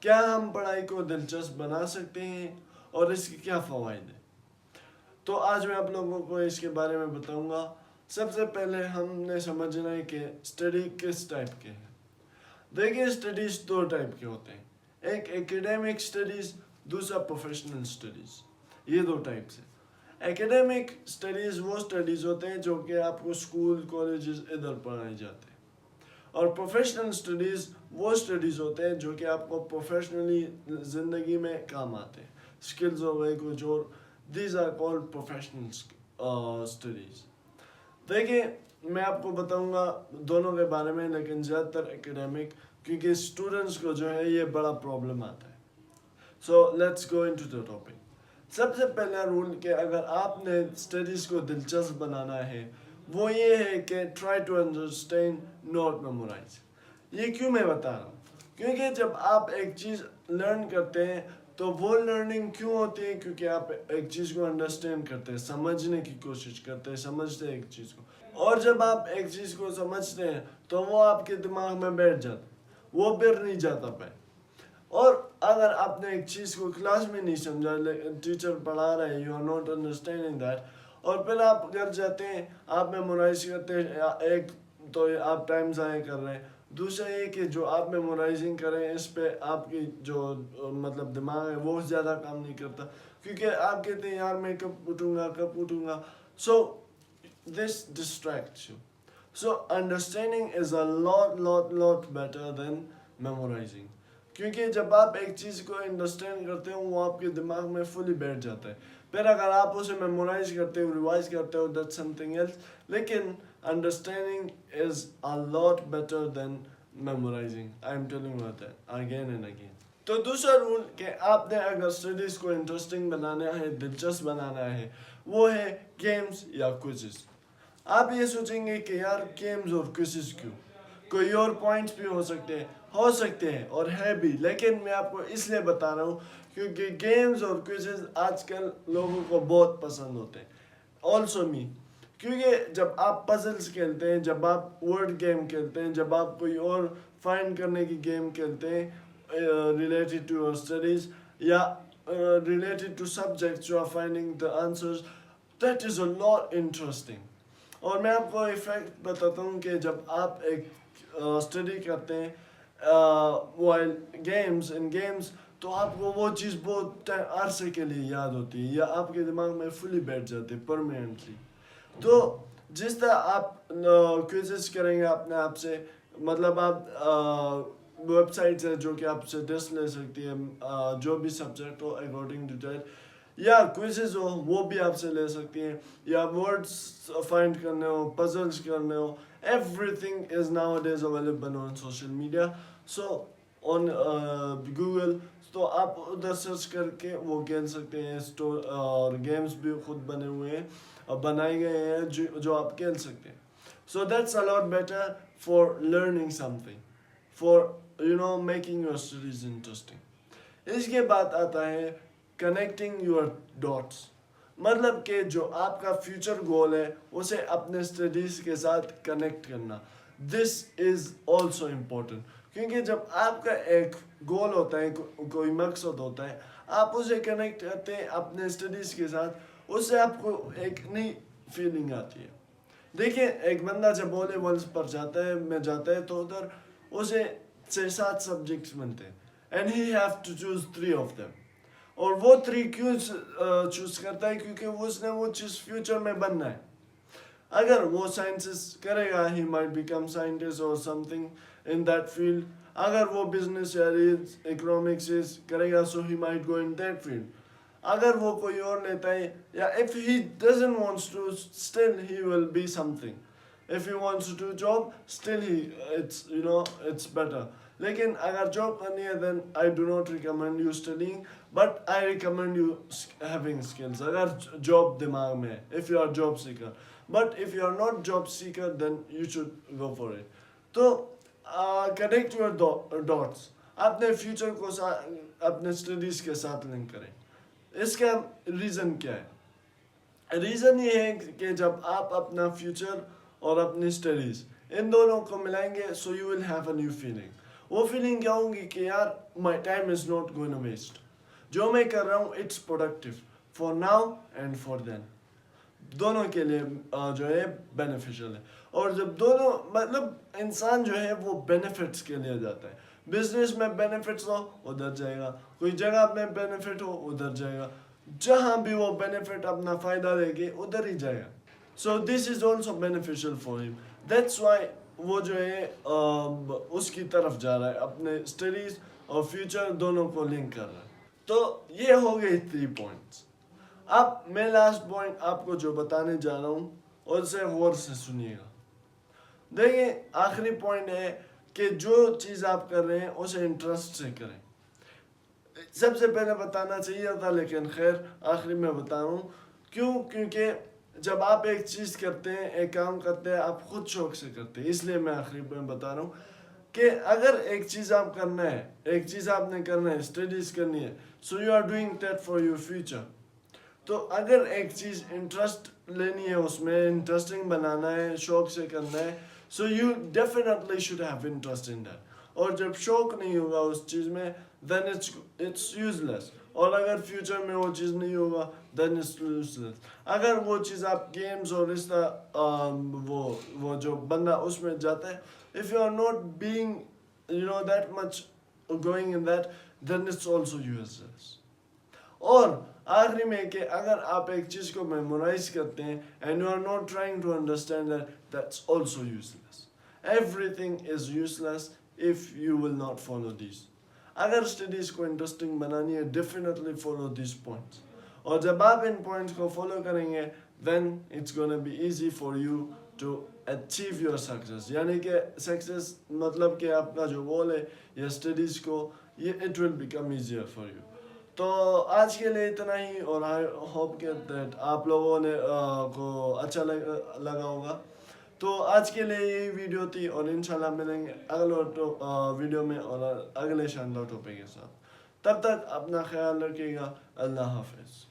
کیا ہم پڑھائی کو دلچسپ بنا سکتے ہیں اور اس کے کیا فوائد ہیں؟ تو آج میں آپ لوگوں کو اس کے بارے میں بتاؤں گا. سب سے پہلے ہم نے سمجھنا ہے کہ اسٹڈی کس ٹائپ کے ہیں. دیکھیں اسٹڈیز دو ٹائپ کے ہوتے ہیں. ایک ایکیڈیمک اسٹڈیز, دوسرا پروفیشنل اسٹڈیز. یہ دو ٹائپس ہیں. ایکیڈیمک اسٹڈیز وہ اسٹڈیز ہوتے ہیں جو کہ آپ کو اسکول کالجز ادھر پڑھائی جاتے ہیں. اور پروفیشنل اسٹڈیز وہ اسٹڈیز ہوتے ہیں جو کہ آپ کو پروفیشنلی زندگی میں کام آتے ہیں. اسکلز ہو گئے کچھ اور. These are called professional studies. دیکھیں میں آپ کو بتاؤں گا دونوں کے بارے میں, لیکن زیادہ تر ایکیڈیمک, کیونکہ اسٹوڈنٹس کو جو ہے یہ بڑا پرابلم آتا ہے. So let's go into the topic. سب سے پہلا رول کہ اگر آپ نے اسٹڈیز کو دلچسپ بنانا ہے وہ یہ ہے کہ try to understand not memorize. یہ کیوں میں بتا رہا ہوں؟ کیونکہ جب آپ ایک چیز لرن کرتے ہیں تو وہ لرننگ کیوں ہوتی ہے؟ کیونکہ آپ ایک چیز کو انڈرسٹینڈ کرتے ہیں, سمجھنے کی کوشش کرتے ہیں, سمجھتے ہیں ایک چیز کو. اور جب آپ ایک چیز کو سمجھتے ہیں تو وہ آپ کے دماغ میں بیٹھ جاتا, وہ پھر نہیں جاتا پہ. اور اگر آپ نے ایک چیز کو کلاس میں نہیں سمجھا, ٹیچر پڑھا رہے ہیں, you are not understanding that, اور پھر آپ گھر جاتے ہیں, آپ میمورائز کرتے ہیں, ایک تو آپ ٹائم ضائع کر رہے ہیں. دوسرا یہ کہ جو آپ میمورائزنگ کریں اس پہ آپ کی جو مطلب دماغ ہے وہ زیادہ کام نہیں کرتا, کیونکہ آپ کہتے ہیں یار میں کب اٹھوں گا کب اٹھوں گا. So this distracts you. So understanding is a lot better than memorizing. کیونکہ جب آپ ایک چیز کو انڈرسٹینڈ کرتے ہو وہ آپ کے دماغ میں فلی بیٹھ جاتا ہے. پھر اگر آپ اسے میمورائز کرتے ہو, ریوائز کرتے ہو, دیٹ سم تھنگ ایلس. لیکن understanding is a lot better than memorising. I am telling you that again and again. تو دوسرا رول کہ آپ نے اگر اسٹڈیز کو انٹرسٹنگ بنانا ہے, دلچسپ بنانا ہے, وہ ہے گیمز یا کوئزز. آپ یہ سوچیں گے کہ یار گیمز اور کوئزز کیوں؟ کوئی اور پوائنٹس بھی ہو سکتے ہیں اور ہے بھی, لیکن میں آپ کو اس لیے بتا رہا ہوں کیونکہ گیمز اور کوئزز آج کل لوگوں کو بہت پسند ہوتے ہیں. آلسو می. کیونکہ جب آپ پزلز کھیلتے ہیں, جب آپ ورڈ گیم کھیلتے ہیں, جب آپ کوئی اور فائنڈ کرنے کی گیم کھیلتے ہیں ریلیٹڈ ٹو یور اسٹڈیز یا related to subjects you are finding the answers, that is a lot interesting. اور میں آپ کو ایفیکٹ بتاتا ہوں کہ جب آپ ایک اسٹڈی کرتے ہیں وائل گیمز تو آپ کو وہ چیز بہت عرصے کے لیے یاد ہوتی ہے یا آپ کے دماغ میں فلی بیٹھ جاتے ہیں پرماننٹلی. تو جس طرح آپ کوئزز کریں گے اپنے آپ سے, مطلب آپ ویب سائٹس ہے جو کہ آپ سے ٹیسٹ لے سکتی ہے جو بھی سبجیکٹ ہو اکارڈنگ ٹو دیٹ, یا کوئزز ہو وہ بھی آپ سے لے سکتی ہیں, یا ورڈس فائنڈ کرنے ہو, پزلز کرنے ہو, everything is nowadays available on social media. So on Google, تو آپ ادھر سرچ کر کے وہ کھیل سکتے ہیں. اور گیمز بھی خود بنے ہوئے ہیں اور بنائے گئے ہیں جو آپ کھیل سکتے ہیں. So that's a lot better for learning something, for making your studies interesting. اس کے بعد آتا ہے کنیکٹنگ یور ڈاٹس. مطلب کہ جو آپ کا فیوچر گول ہے اسے اپنے اسٹڈیز کے ساتھ کنیکٹ کرنا. دس از آلسو امپورٹنٹ, کیونکہ جب آپ کا ایک گول ہوتا ہے, کوئی مقصد ہوتا ہے, آپ اسے کنیکٹ کرتے ہیں اپنے اسٹڈیز کے ساتھ, اس سے آپ کو ایک نئی فیلنگ آتی ہے. دیکھیں ایک بندہ جب او لیولز پر جاتا ہے تو ادھر اسے 6-7 سبجیکٹس ملتے ہیں and he have to choose 3 of them. اور وہ 3 کیوں چوز کرتا ہے؟ کیونکہ اس نے وہ چیز فیوچر میں بننا ہے. اگر وہ سائنسز کرے گا ہی مائٹ بیکم سائنٹسٹ اور something in that field. اگر وہ بزنس یا اکنامکس کرے گا so he might go in that field. اگر وہ کوئی اور لیتا ہے یا if he doesn't wants to, still he will be something. If he wants to do job, still it's better. لیکن اگر جاب کرنی ہے then I do not recommend you studying, but I recommend you having skills. اگر job دماغ میں ہے, if you are job seeker. But if you are not job seeker then you should go for it. تو connect your dots. اپنے future کو اپنے studies کے ساتھ لنک کریں. اس کا ریزن کیا ہے؟ ریزن یہ ہے کہ جب آپ اپنا فیوچر اور اپنی اسٹڈیز ان دونوں کو ملائیں گے so you will have a new feeling. وہ فیلنگ کیا ہوگی کہ یار my time is not going to waste, جو میں کر رہا ہوں it's productive for now and for then, دونوں کے لیے جو ہے بینیفیشیل ہے. اور جب دونوں مطلب انسان جو ہے وہ بینیفٹس کے لیے جاتا ہے, بزنس میں بینیفٹس ہو ادھر جائے گا, کوئی جگہ میں بینیفٹ ہو ادھر جائے گا, جہاں بھی وہ بینیفٹ اپنا فائدہ دے گی ادھر ہی جائے گا. So this is also beneficial for ہم, دیٹس وائی وہ جو ہے اس کی طرف جا رہا ہے, اپنے اسٹڈیز اور فیوچر دونوں کو لنک کر رہا ہے. تو یہ ہو گئی 3 پوائنٹس. اب میں لاسٹ پوائنٹ آپ کو جو بتانے جا رہا ہوں اور اسے غور سے سنیے گا. دیکھیں آخری پوائنٹ ہے کہ جو چیز آپ کر رہے ہیں اسے انٹرسٹ سے کریں. سب سے پہلے بتانا چاہیے تھا لیکن خیر آخری میں بتا رہا ہوں. کیوں؟ کیونکہ جب آپ ایک چیز کرتے ہیں, ایک کام کرتے ہیں, آپ خود شوق سے کرتے ہیں, اس لیے میں آخری میں بتا رہا ہوں کہ اگر ایک چیز آپ کرنا ہے, ایک چیز آپ نے کرنا ہے, اسٹڈیز کرنی ہے, so you are doing that for your future. تو اگر ایک چیز انٹرسٹ لینی ہے, اس میں انٹرسٹنگ بنانا ہے, شوق سے کرنا ہے, so you definitely should have interest in that. اور جب شوق نہیں ہوگا اس چیز میں دین اٹس یوز لیس. اور اگر فیوچر میں وہ چیز نہیں ہوگا دین اٹس یوز لیس. اگر وہ چیز آپ گیمز اور اس طرح وہ جو بندہ اس میں جاتا ہے, if you are not being that much going in that, then it's also useless. اور آخری میں کہ اگر آپ ایک چیز کو میمورائز کرتے ہیں and you are not trying to understand that, that's also useless. Everything is useless if you will not follow these. اگر اسٹڈیز کو انٹرسٹنگ بنانی ہے definitely follow these points. اور جب آپ ان پوائنٹس کو فالو کریں گے then it's gonna be easy for you to achieve your success. یعنی کہ سکسیس مطلب کہ آپ کا جو گول ہے یا اسٹڈیز کو, یہ it will become easier for you. تو آج کے لیے اتنا ہی, اور آئی ہوپ کہ آپ لوگوں نے کو اچھا لگا ہوگا. تو آج کے لیے یہی ویڈیو تھی, اور انشاءاللہ ملیں گے اگلے ویڈیو میں اور اگلے شاندار ٹاپک کے ساتھ. تب تک اپنا خیال رکھیے گا. اللہ حافظ.